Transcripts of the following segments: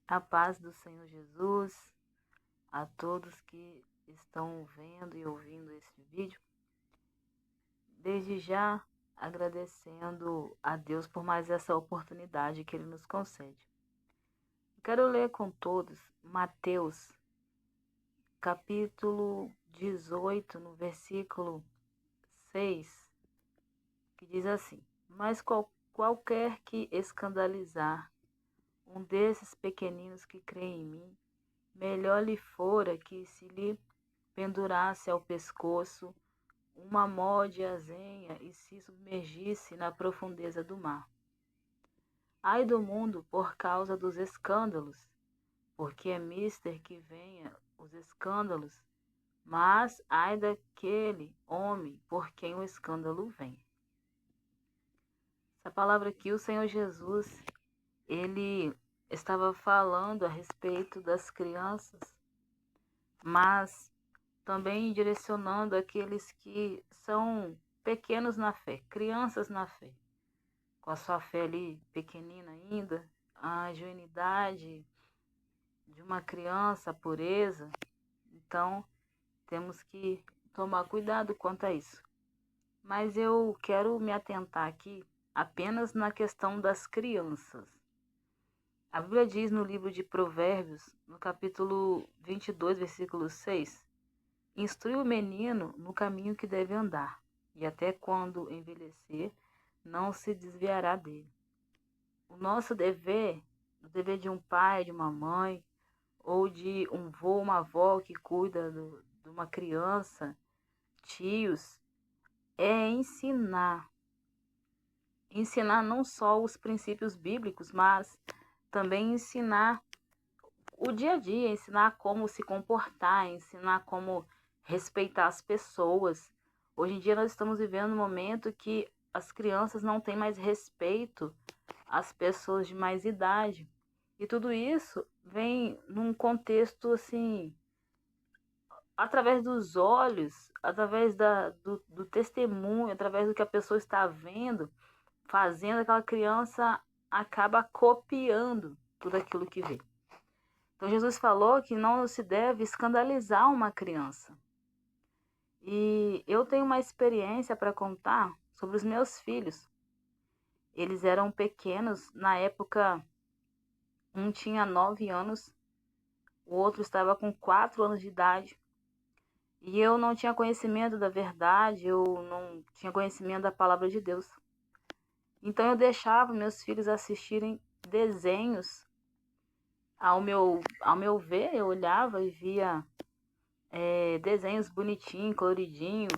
A paz do Senhor Jesus a todos que estão vendo e ouvindo esse vídeo. Desde já agradecendo a Deus por mais essa oportunidade que Ele nos concede. Quero ler com todos Mateus, capítulo 18, no versículo 6, que diz assim: Mas qualquer que escandalizar um desses pequeninos que creem em mim, melhor lhe fora que se lhe pendurasse ao pescoço uma mó de azenha e se submergisse na profundeza do mar. Ai do mundo por causa dos escândalos, porque é mister que venha os escândalos, mas ai daquele homem por quem o escândalo vem. Essa palavra aqui, o Senhor Jesus, ele estava falando a respeito das crianças, mas também direcionando aqueles que são pequenos na fé, crianças na fé, com a sua fé ali pequenina ainda, a ingenuidade de uma criança, a pureza. Então, temos que tomar cuidado quanto a isso. Mas eu quero me atentar aqui apenas na questão das crianças. A Bíblia diz no livro de Provérbios, no capítulo 22, versículo 6, Instrui o menino no caminho que deve andar, e até quando envelhecer, não se desviará dele. O nosso dever, o dever de um pai, de uma mãe, ou de um vô, uma avó que cuida de uma criança, tios, é ensinar. Ensinar não só os princípios bíblicos, mas também ensinar o dia a dia, ensinar como se comportar, ensinar como respeitar as pessoas. Hoje em dia nós estamos vivendo um momento que as crianças não têm mais respeito às pessoas de mais idade. E tudo isso vem num contexto assim, através dos olhos, através do testemunho, através do que a pessoa está vendo, fazendo, aquela criança acaba copiando tudo aquilo que vê. Então Jesus falou que não se deve escandalizar uma criança. E eu tenho uma experiência para contar sobre os meus filhos. Eles eram pequenos, na época um tinha 9 anos, o outro estava com 4 anos de idade. E eu não tinha conhecimento da verdade, eu não tinha conhecimento da palavra de Deus. Então eu deixava meus filhos assistirem desenhos. Ao meu ver, eu olhava e via desenhos bonitinhos, coloridinhos,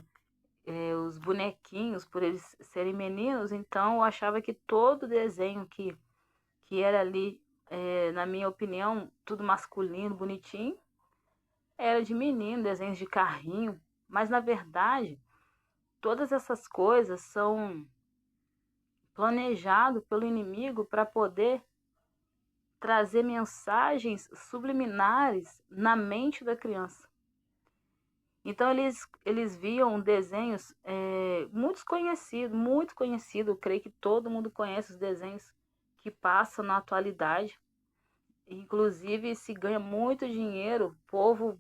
os bonequinhos, por eles serem meninos, então eu achava que todo desenho que era ali, na minha opinião, tudo masculino, bonitinho, era de menino, desenhos de carrinho, mas na verdade, todas essas coisas são planejadas pelo inimigo para poder trazer mensagens subliminares na mente da criança. Então eles viam desenhos muito conhecido. Eu creio que todo mundo conhece os desenhos que passam na atualidade. Inclusive se ganha muito dinheiro, o povo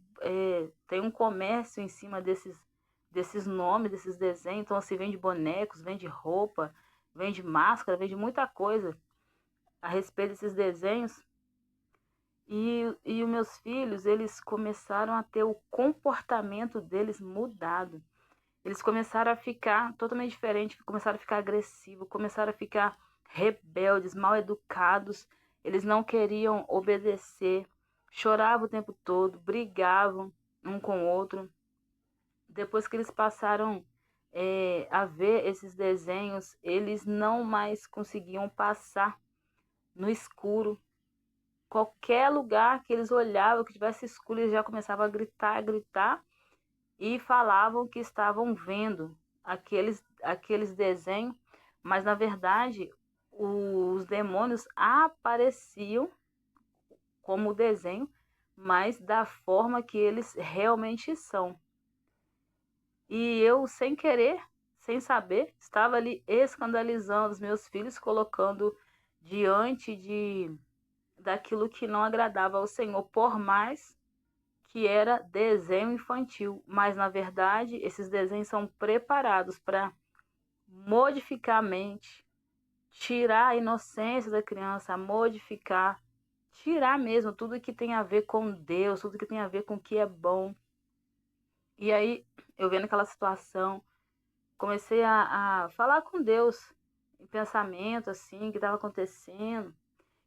tem um comércio em cima desses nomes, desses desenhos. Então se vende bonecos, vende roupa, vende máscara, vende muita coisa a respeito desses desenhos. E os meus filhos, eles começaram a ter o comportamento deles mudado. Eles começaram a ficar totalmente diferentes, começaram a ficar agressivos, começaram a ficar rebeldes, mal educados. Eles não queriam obedecer, choravam o tempo todo, brigavam um com o outro. Depois que eles passaram a ver esses desenhos, eles não mais conseguiam passar no escuro. Qualquer lugar que eles olhavam, que tivesse escuro, eles já começavam a gritar e falavam que estavam vendo aqueles desenhos, mas na verdade os demônios apareciam como desenho, mas da forma que eles realmente são. E eu, sem querer, sem saber, estava ali escandalizando os meus filhos, colocando diante daquilo que não agradava ao Senhor, por mais que era desenho infantil. Mas, na verdade, esses desenhos são preparados para modificar a mente, tirar a inocência da criança, modificar, tirar mesmo tudo que tem a ver com Deus, tudo que tem a ver com o que é bom. E aí, eu vendo aquela situação, comecei a falar com Deus em pensamento, assim, o que estava acontecendo.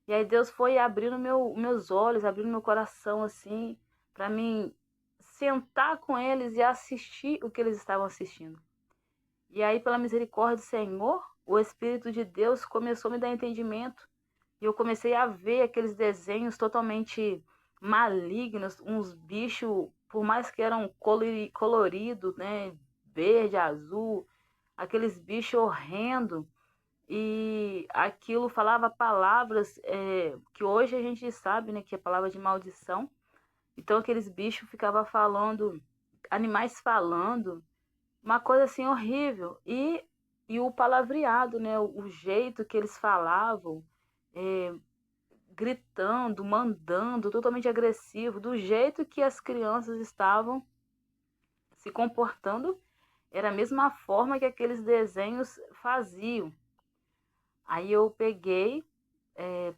E aí Deus foi abrindo meus olhos, abrindo meu coração, assim, para mim sentar com eles e assistir o que eles estavam assistindo. E aí, pela misericórdia do Senhor, o Espírito de Deus começou a me dar entendimento. E eu comecei a ver aqueles desenhos totalmente malignos, uns bichos, por mais que eram coloridos, né? Verde, azul, aqueles bichos horrendos. E aquilo falava palavras que hoje a gente sabe, né? Que é palavra de maldição. Então aqueles bichos ficavam falando, animais falando, uma coisa assim horrível. E o palavreado, né? O jeito que eles falavam, é, gritando, mandando, totalmente agressivo, do jeito que as crianças estavam se comportando, era a mesma forma que aqueles desenhos faziam. Aí eu peguei,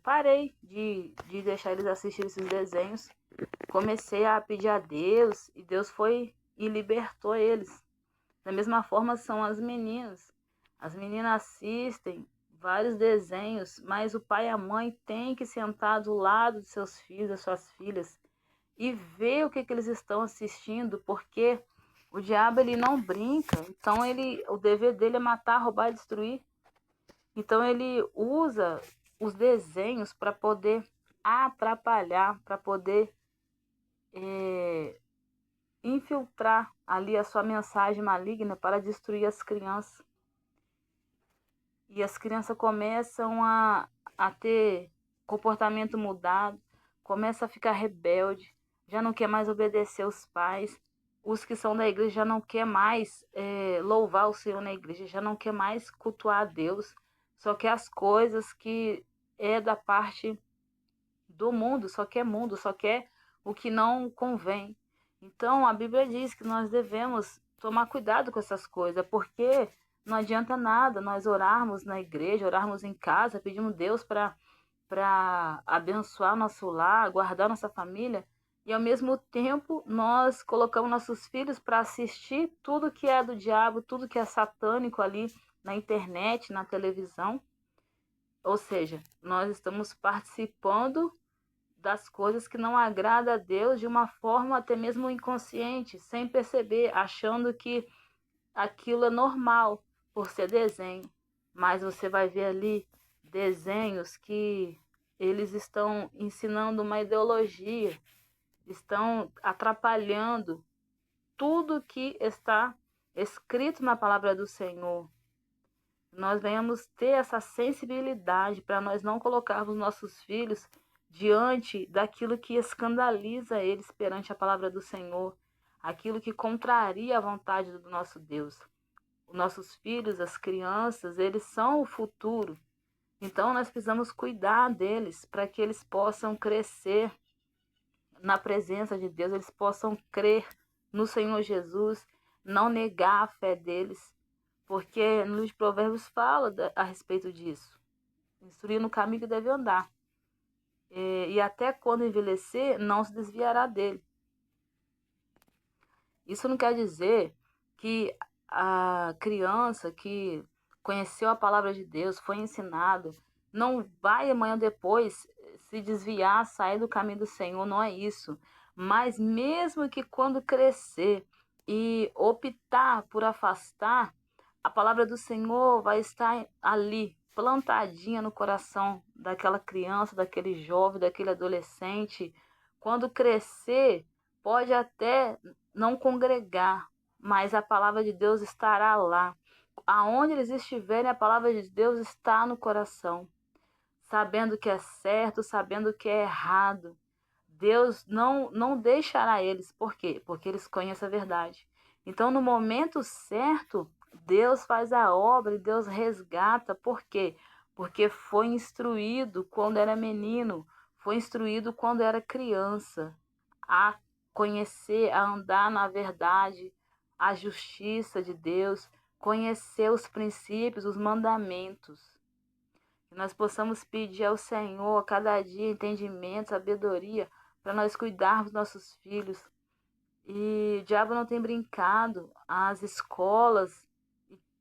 parei de deixar eles assistirem esses desenhos, comecei a pedir a Deus e Deus foi e libertou eles. Da mesma forma são as meninas. As meninas assistem vários desenhos, mas o pai e a mãe têm que sentar do lado de seus filhos, das suas filhas, e ver o que eles estão assistindo, porque o diabo ele não brinca. Então o dever dele é matar, roubar e destruir. Então ele usa os desenhos para poder atrapalhar, para poder infiltrar ali a sua mensagem maligna para destruir as crianças. E as crianças começam a ter comportamento mudado, começa a ficar rebelde, já não quer mais obedecer os pais. Os que são da igreja já não quer mais louvar o Senhor na igreja, já não quer mais cultuar a Deus, só quer as coisas que é da parte do mundo, só quer o que não convém. Então a Bíblia diz que nós devemos tomar cuidado com essas coisas, porque não adianta nada nós orarmos na igreja, orarmos em casa, pedimos Deus para abençoar nosso lar, guardar nossa família, e ao mesmo tempo nós colocamos nossos filhos para assistir tudo que é do diabo, tudo que é satânico ali na internet, na televisão. Ou seja, nós estamos participando das coisas que não agrada a Deus de uma forma até mesmo inconsciente, sem perceber, achando que aquilo é normal por ser desenho. Mas você vai ver ali desenhos que eles estão ensinando uma ideologia, estão atrapalhando tudo que está escrito na palavra do Senhor. Nós venhamos ter essa sensibilidade para nós não colocarmos nossos filhos diante daquilo que escandaliza eles perante a palavra do Senhor, aquilo que contraria a vontade do nosso Deus. Os nossos filhos, as crianças, eles são o futuro. Então nós precisamos cuidar deles para que eles possam crescer na presença de Deus, eles possam crer no Senhor Jesus, não negar a fé deles, porque no livro de Provérbios fala a respeito disso. Instruir no caminho que deve andar. E até quando envelhecer, não se desviará dele. Isso não quer dizer que a criança que conheceu a palavra de Deus, foi ensinado, não vai amanhã depois se desviar, sair do caminho do Senhor, não é isso. Mas mesmo que quando crescer e optar por afastar, a palavra do Senhor vai estar ali, plantadinha no coração daquela criança, daquele jovem, daquele adolescente. Quando crescer, pode até não congregar, mas a palavra de Deus estará lá. Aonde eles estiverem, a palavra de Deus está no coração, sabendo que é certo, sabendo que é errado. Deus não deixará eles. Por quê? Porque eles conhecem a verdade. Então, no momento certo, Deus faz a obra e Deus resgata. Por quê? Porque foi instruído quando era menino, foi instruído quando era criança a conhecer, a andar na verdade, a justiça de Deus, conhecer os princípios, os mandamentos. Que nós possamos pedir ao Senhor a cada dia entendimento, sabedoria, para nós cuidarmos dos nossos filhos. E o diabo não tem brincado, as escolas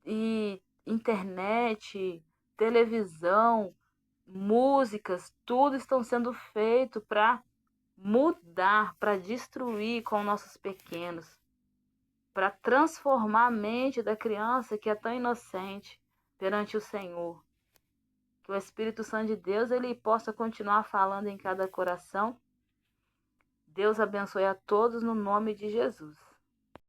e internet, televisão, músicas, tudo estão sendo feito para mudar, para destruir com nossos pequenos, para transformar a mente da criança que é tão inocente perante o Senhor. Que o Espírito Santo de Deus ele possa continuar falando em cada coração. Deus abençoe a todos no nome de Jesus.